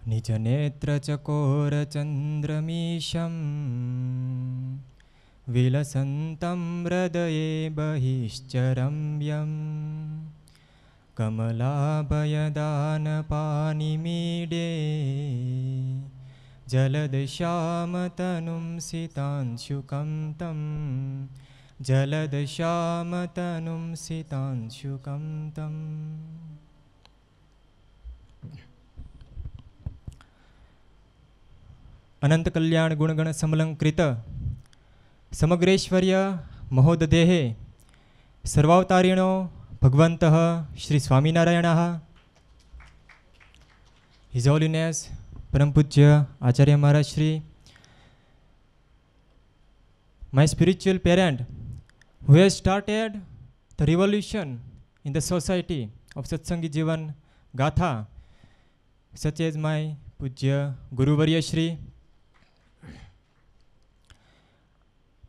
निजनेत्रचकोरचन्द्रमीशं विलसन्तं हृदये बहिश्चरम्यं कमलाभयदानपानिमीडे जलदश्यामतनुं सितांशुकं तं जलदश्यामतनुं सितांशुकं तम्। अनंत कल्याण गुणगण समलंकृत समग्रेश्वर्य महोदधेः सर्वावतारिणो भगवन्तः श्री स्वामीनारायणः हिज होलीनेस परम पूज्य आचार्य महाराज Shri my spiritual parent who has started the revolution in the society of Satsangi Jivan Gatha, such as my Pujya Guruvarya Shri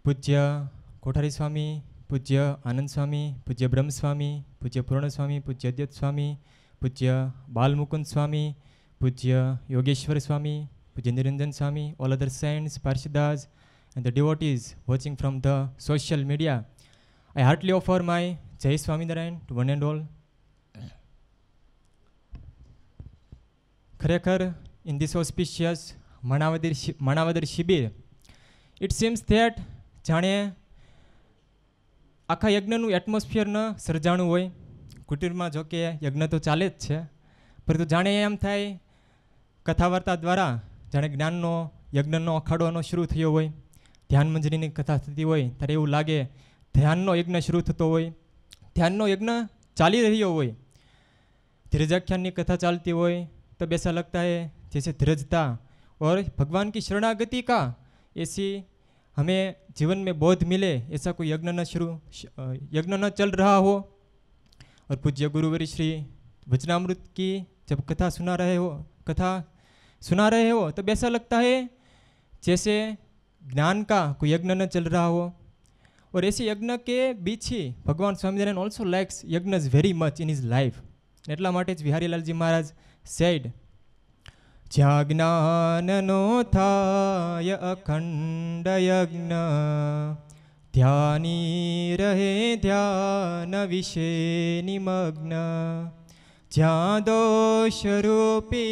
Pujya Kothari Swami, Pujya Anand Swami, Pujya Brahm Swami, Pujya Purana Swami, Pujya Adyat Swami, Pujya Bal Mukund Swami, Pujya Yogeshwar Swami, Pujya Niranjan Swami, all other saints, Parshadas, and the devotees watching from the social media. I heartily offer my Jai Swaminarayan to one and all. Kharakhar, in this auspicious Manavadar Shibir, it seems that જાણે આખા યજ્ઞનું atmosphere ન સર્જાણું હોય. કુટીરમાં જો કે યજ્ઞ તો ચાલે જ છે, પરંતુ જાણે એમ થાય કથા વાર્તા દ્વારા જાણે જ્ઞાનનો યજ્ઞનો અખાડવાનો શરૂ થયો હોય. ધ્યાન મંજરીની કથા થતી હોય ત્યારે એવું લાગે ધ્યાનનો યજ્ઞ શરૂ થતો હોય, ધ્યાનનો યજ્ઞ ચાલી રહ્યો હોય. ધીરજાખ્યાનની કથા चालती હોય तो ऐसा लगता है जैसे धीरजता और भगवान की शरणागति का ऐसी हमें जीवन में बोध मिले, ऐसा कोई यज्ञ न चल रहा हो. और पूज्य गुरुवरी श्री वचनामृत की जब कथा सुना रहे हो तब ऐसा लगता है जैसे ज्ञान का कोई यज्ञ न चल रहा हो. और ऐसे यज्ञ के बीच ही भगवान स्वामीनारायण ऑल्सो लाइक्स यज्ञ very much in his life. એટલા માટે જ વિહારીલાલજી મહારાજ સેડ જ્યાં જ્ઞાનનો થાય અખંડ યજ્ઞ ધ્યાની રહે ધ્યાન વિશે નિમગ્ન જ્યાં દોષરૂપી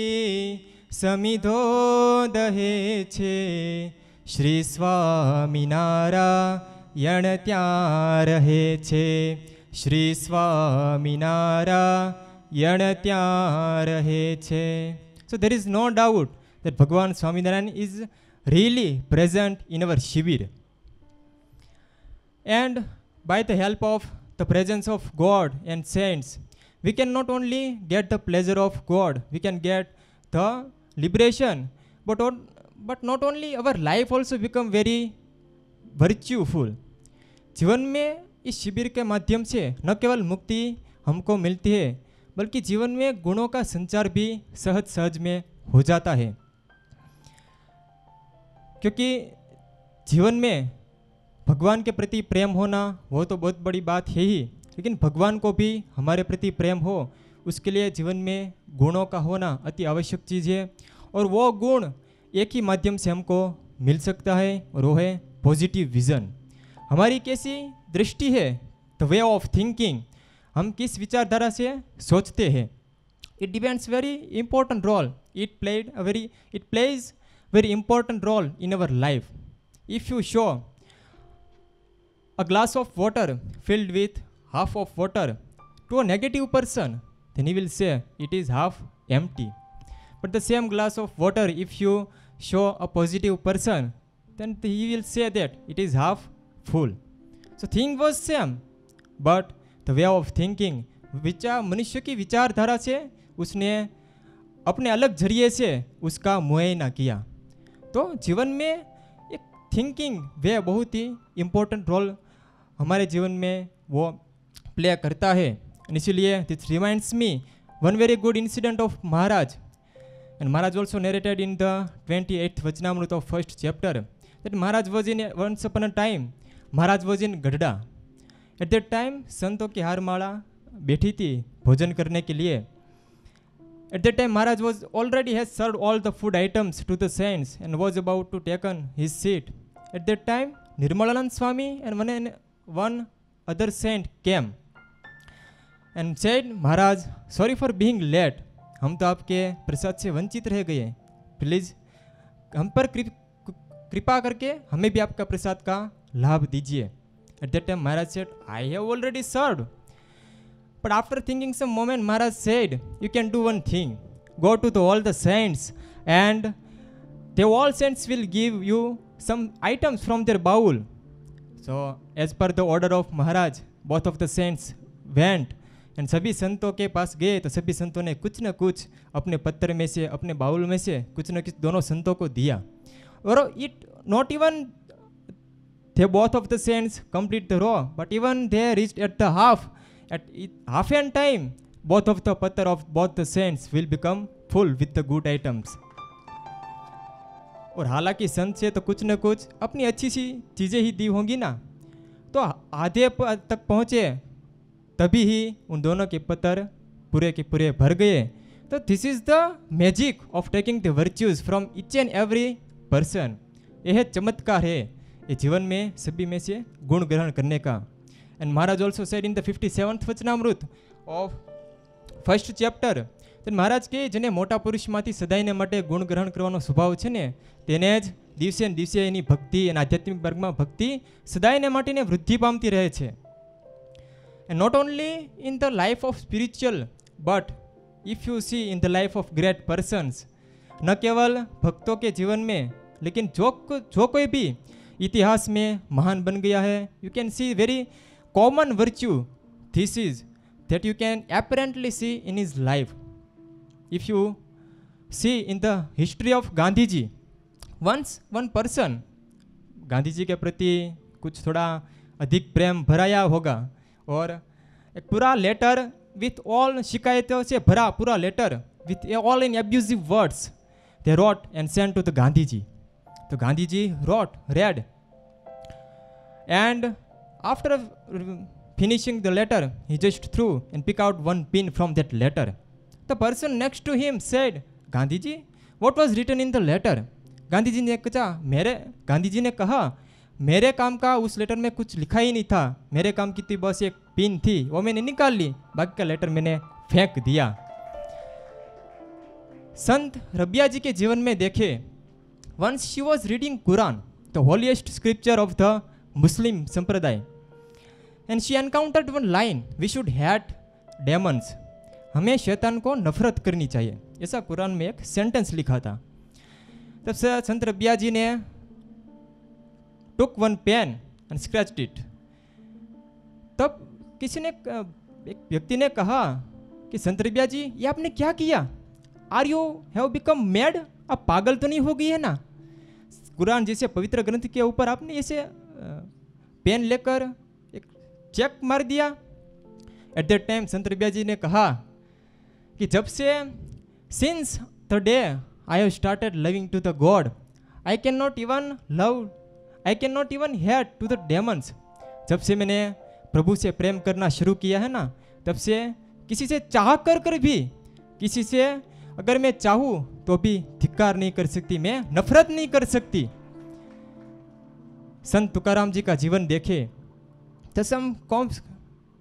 સમિધો દહે છે શ્રી સ્વામિનારાયણ ત્યાં રહે છે શ્રી સ્વામિનારાયણ ત્યાં રહે છે. So there is no doubt that Bhagwan Swaminarayan is really present in our Shibir. And by the help of the presence of God and saints, we can not only get the pleasure of God, we can get the liberation, but not only our life also become very virtueful. जीवन में इस शिविर के माध्यम से न केवल मुक्ति हमको मिलती है बल्कि जीवन में गुणों का संचार भी सहज में हो जाता है. क्योंकि जीवन में भगवान के प्रति प्रेम होना वो तो बहुत बड़ी बात है ही, लेकिन भगवान को भी हमारे प्रति प्रेम हो उसके लिए जीवन में गुणों का होना अति आवश्यक चीज़ है. और वो गुण एक ही माध्यम से हमको मिल सकता है और वो है पॉजिटिव विजन. हमारी कैसी दृष्टि है, द वे ऑफ थिंकिंग, हम किस विचारधारा से सोचते हैं. It depends very important role, it plays very important role in our life. If you show a glass of water filled with half of water to a negative person, then he will say it is half empty. But the same glass of water, if you show a positive person, then he will say that it is half full. So thing was same, but the way of thinking, मनुष्य की विचारधारा से उसने अपने अलग जरिए से उसका मुआयना किया. तो जीवन में एक थिंकिंग वे बहुत ही इम्पोर्टेंट रोल हमारे जीवन में वो प्ले करता है. इसीलिए this reminds me one very good incident of Maharaj. And Maharaj also narrated in the 28th Vachanamrut of first chapter that Maharaj was in once upon a time, Maharaj was in Gadda. At that time संतों की हारमाला बैठी थी भोजन करने के लिए. At that time, Maharaj was already has served all the food items to the saints and was about to take on his seat. At that time, Nirmalanand Swami and one other saint came and said, Maharaj, sorry for being late. हम तो आपके प्रसाद से वंचित रह गए, please हम पर कृपा करके हमें भी आपका प्रसाद का लाभ दीजिए. At that time, Maharaj said, I have already served. But after thinking some moment, Maharaj said, you can do one thing. Go to all the saints and all saints will give you some items from their bowl. So as per the order of Maharaj, both of the saints went and सभी संतों के पास गए तो सभी संतों ने कुछ न कुछ अपने पत्थर में से, अपने बाउल में से कुछ न कुछ दोनों संतों को दिया. और it not even they both of the saints complete the row, but even they reached at the half. At half an time, both of the pathar of both the saints will become full with the good items. और हालांकि संत से तो कुछ न कुछ अपनी अच्छी सी चीज़ें ही दी होंगी ना, तो आधे तक पहुँचे तभी ही उन दोनों के पत्थर पूरे के पूरे भर गए. तो this is the magic of taking the virtues from each and every person. यह चमत्कार है ये जीवन में सभी में से गुण ग्रहण करने का. And Maharaj also said in the 57th Vachanamrut of first chapter that Maharaj કે જેને મોટા પુરુષમાંથી સદાયને માટે ગુણ ગ્રહણ કરવાનો સ્વભાવ છે ને તેને જ દિવસે ને દિવસે એની ભક્તિ અને આધ્યાત્મિક વર્ગમાં ભક્તિ સદાયને માટેને વૃદ્ધિ પામતી રહે છે. And not only in the life of spiritual but if you see in the life of great persons, न केवल भक्तों के जीवन में लेकिन जो कोई भी इतिहास में महान बन गया है, you can see very common virtue this is that you can apparently see in his life. If you see in the history of Gandhi ji, once one person Gandhi ji के प्रति कुछ थोड़ा अधिक प्रेम भराया होगा और एक पूरा लेटर विथ ऑल शिकायतों से भरा पूरा letter with all in abusive words they wrote and sent to the Gandhi ji. तो Gandhi ji read and after finishing the letter he just threw and picked out one pin from that letter. The person next to him said, Gandhi ji, what was written in the letter? Gandhi ji ने कहा मेरे काम का उस letter में कुछ लिखा ही नहीं था, मेरे काम की थी बस एक पिन थी, वो मैंने निकाल ली, बाकी का लेटर मैंने फेंक दिया. संत रबिया जी के जीवन में देखे, once she was reading Quran, the holiest scripture of the Muslim संप्रदाय, and she encountered one line, we should hate demons, हमें शैतान को नफरत करनी चाहिए, ऐसा कुरान में एक सेंटेंस लिखा था. तब से संत रबिया जी ने took one pen and scratched it. तब किसी ने एक व्यक्ति ने कहा कि संत रबिया जी ये आपने क्या किया, are you have become mad, आप पागल तो नहीं हो गई है ना, कुरान जैसे पवित्र ग्रंथ के ऊपर आपने ऐसे पेन लेकर एक चेक मार दिया. एट दैट टाइम संत रबिया जी ने कहा कि जब से since the day I have started loving to the god I can not even hate to the demons. जब से मैंने प्रभु से प्रेम करना शुरू किया है ना, तब से किसी से चाह कर भी किसी से अगर मैं चाहूँ तो भी धिक्कार नहीं कर सकती, मैं नफरत नहीं कर सकती. संत तुकाराम जी का जीवन देखे तो some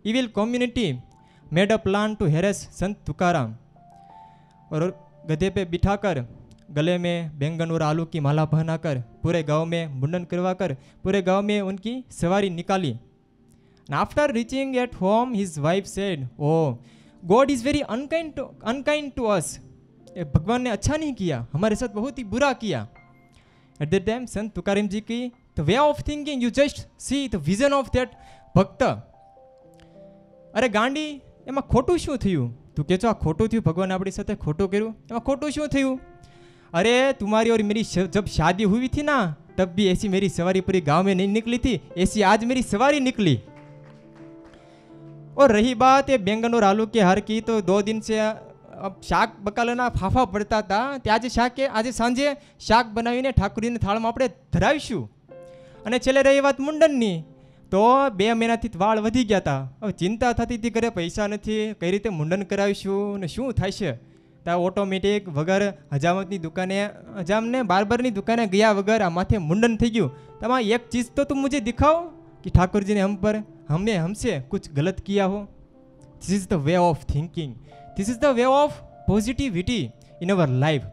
evil community made a plan to harass Sant Tukaram और गधे पे बिठाकर गले में बैंगन और आलू की माला पहनाकर पूरे गांव में मुंडन करवाकर पूरे गांव में उनकी सवारी निकाली. After reaching at home his wife said, oh god is very unkind to us, भगवान ने अच्छा नहीं किया, हमारे साथ बहुत ही बुरा किया. एट दैट टाइम संत तुकाराम जी की the way of thinking, you just see the vision of that भक्त. अरे गांडी એમાં ખોટું શું થયું, તું કે છો આ ખોટું થયું, ભગવાન આપણી સાથે ખોટું કર્યું, એમાં ખોટું શું થયું? अरे तुम्हारी और मेरी जब शादी हुई थी ना तब भी ऐसी मेरी सवारी पूरी गांव में नहीं निकली थी, ऐसी आज मेरी सवारी निकली. और रही बात ये बैंगन और आलू के हार की, तो 2 दिन से अब शाक बकालाना फाफा પડતા હતા, આજે શાકે આજે સાંજે શાક બનાવીને ઠાકુરીને થાળમાં આપણે ધરાવીશું. અને છેલ્લે રહી વાત મુંડનની, તો 2 મહિનાથી વાળ વધી ગયા હતા. હવે ચિંતા થતી હતી ઘરે પૈસા નથી, કઈ રીતે મુંડન કરાવીશું ને શું થાય છે. તો ઓટોમેટિક વગર હજામતની દુકાને હજામને બાર્બરની દુકાને ગયા વગર આ માથે મુંડન થઈ ગયું. તમા એક ચીજ તો તુમ મુझे दिखाओ कि ठाकुर जी ने हमसे कुछ गलत किया हो. This is the way of thinking. This is the way of positivity in our life.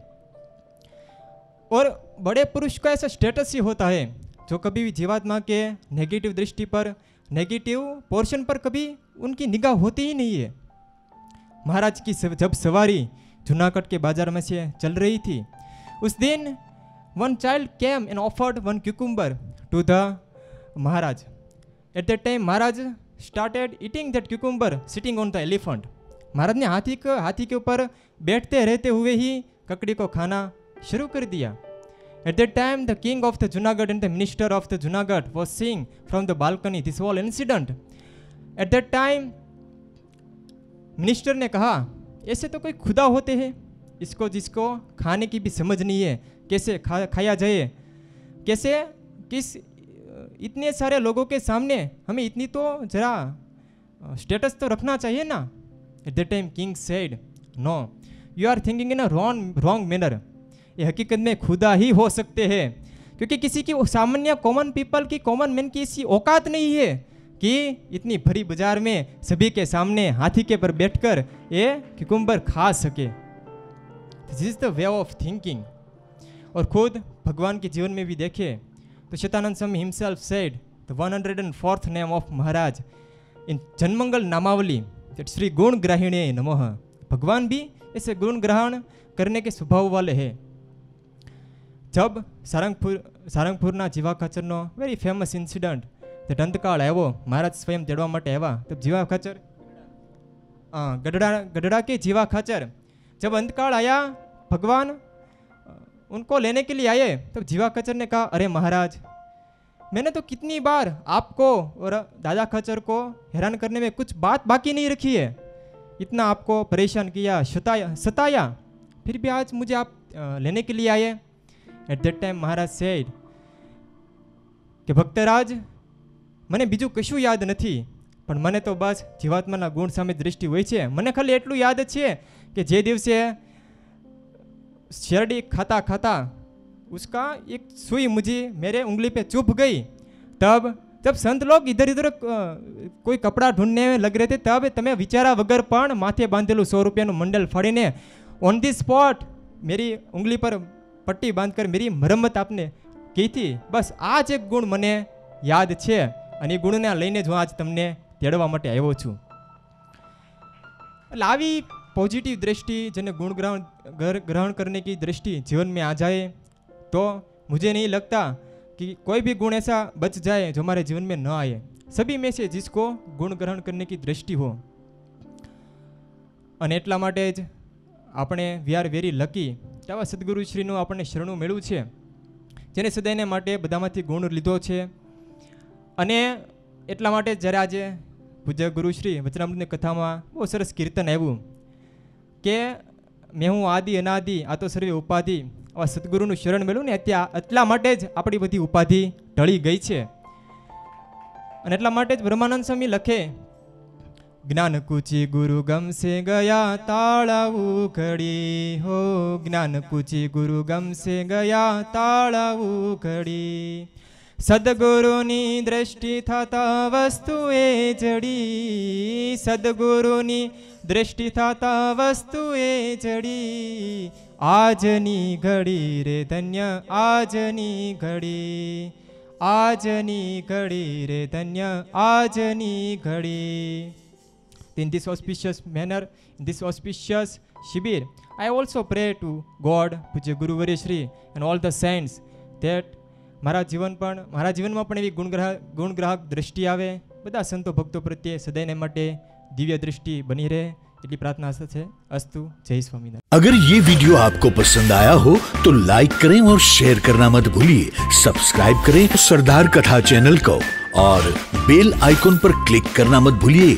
और बड़े पुरुष का ऐसा स्टेटस ही होता है जो कभी भी जीवात्मा के नेगेटिव दृष्टि पर, नेगेटिव पोर्शन पर कभी उनकी निगाह होती ही नहीं है. महाराज की जब सवारी जूनागढ़ के बाजार में से चल रही थी, उस दिन one child came and offered one cucumber to the Maharaj. At that time Maharaj started eating that cucumber sitting on the elephant. Maharaj ने हाथी के ऊपर बैठते रहते हुए ही ककड़ी को खाना शुरू कर दिया. At that time, the king of the Junagadh and the minister of the Junagadh was seeing from the balcony this whole incident. At that time, minister ने कहा, ऐसे तो कोई खुदा होते हैं जिसको खाने की भी समझ नहीं है, कैसे खाया जाए, कैसे किस इतने सारे लोगों के सामने हमें इतनी तो जरा स्टेटस तो रखना चाहिए ना. At that time, king said, no, you are thinking in a wrong manner. ये हकीकत में खुदा ही हो सकते हैं, क्योंकि किसी की सामान्य कॉमन पीपल की, कॉमन मैन की ऐसी औकात नहीं है कि इतनी भरी बाजार में सभी के सामने हाथी के पर बैठकर ये क्यूकम्बर खा सके. This is the way of thinking. और खुद भगवान के जीवन में भी देखे तो Shatanand Swami himself said the 104th name of Maharaj in Janmangal Namavali that Shri गुण ग्राहिणे नमः. भगवान भी ऐसे गुण ग्रहण करने के स्वभाव वाले हैं. जब सारंगपुरना जीवा खाचरनो वेरी फेमस इंसिडेंट जब अंतकाल आयो, महाराज स्वयं तेड़वा माटे आया, तब जीवा खाचर गढ़ड़ा के जीवा खाचर जब अंतकाल आया, भगवान उनको लेने के लिए आए, तब जीवा खाचर ने कहा, अरे महाराज, मैंने तो कितनी बार आपको और दादा खाचर को हैरान करने में कुछ बात बाकी नहीं रखी है, इतना आपको परेशान किया, सताया, फिर भी आज मुझे आप लेने के लिए आए. Eight that time Maharaj said कि भक्तराज, મને બીજું કશું યાદ નથી, પણ મને તો બસ જીવાત્માના ગુણ સામે દૃષ્ટિ હોય છે. મને ખાલી એટલું યાદ છે કે જે દિવસે શેરડી खाता खाता उसका एक सुई मुझे मेरे उंगली पे चुभ गई, तब जब संत लोग इधर इधर कोई कपड़ा ढूंढने में लग रहे थे, तब તમે વિચારા વગર પણ માથે બાંધેલું 100 રૂપિયાનું મંડલ ફાડીને ऑन दी स्पॉट मेरी उंगली पर पट्टी बांधकर मेरी मरम्मत आपने की थी. बस आज एक गुण મને યાદ છે અને એ ગુણને લઈને જ હું આજ તમને તેડવા માટે આવ્યો છું. એટલે આવી पॉजिटिव दृष्टि जिन्हें गुण ग्रहण करने की दृष्टि जीवन में आ जाए तो मुझे नहीं लगता कि कोई भी गुण ऐसा बच जाए जो हमारे जीवन में न आए. सभी में से जिसको गुण ग्रहण करने की दृष्टि हो. અને એટલા માટે જ આપણે વી આર વેરી લકી કે આવા સદગુરુશ્રીનું આપણને શરણું મળ્યું છે, જેને સદાયને માટે બધામાંથી ગુણ લીધો છે. અને એટલા માટે જ્યારે આજે પૂજ્ય ગુરુશ્રી વચનામૃતની કથામાં બહુ સરસ કીર્તન આવ્યું કે મેં હું આદિ અનાદિ આ તો સર્વે ઉપાધિ. આવા સદગુરુનું શરણ મળ્યું ને એટલા માટે જ આપણી બધી ઉપાધિ ઢળી ગઈ છે. અને એટલા માટે જ બ્રહ્માનંદ સ્વામી લખે, જ્ઞાન કુચી ગુરુ ગમ સે ગયા તાળાવું ઘડી હો, જ્ઞાન કુચી ગુરુ ગમ સે ગયા તાળાવું ઘડી. સદગુરુની દ્રષ્ટિ થતા વસ્તુએ જડી, સદગુરુની દ્રષ્ટિ થતા વસ્તુએ જડી. આજની ઘડી રે ધન્ય આજની ઘડી, આજની ઘડી રે ધન્ય આજની ઘડી. In this auspicious manner, in this auspicious Shibir, I also pray to God, Pujya Guru Varya Shri and all the saints that મારા જીવનમાં પણ એવી ગુણગ્રાહક દ્રષ્ટિ આવે, બધા સંતો ભક્તો પ્રત્યે સદાયને માટે દિવ્ય દૃષ્ટિ બની રહે, એટલી પ્રાર્થના છે. અસ્તુ. જય સ્વામિનારાયણ. अगर ये वीडियो आपको पसंद आया हो तो लाइक करें और शेयर करना मत भूलिए. सब्सक्राइब करें सरदार कथा चैनल को और बेल आइकॉन पर क्लिक करना मत भूलिए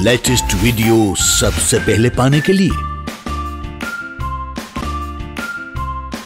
लेटेस्ट वीडियो सबसे पहले पाने के लिए.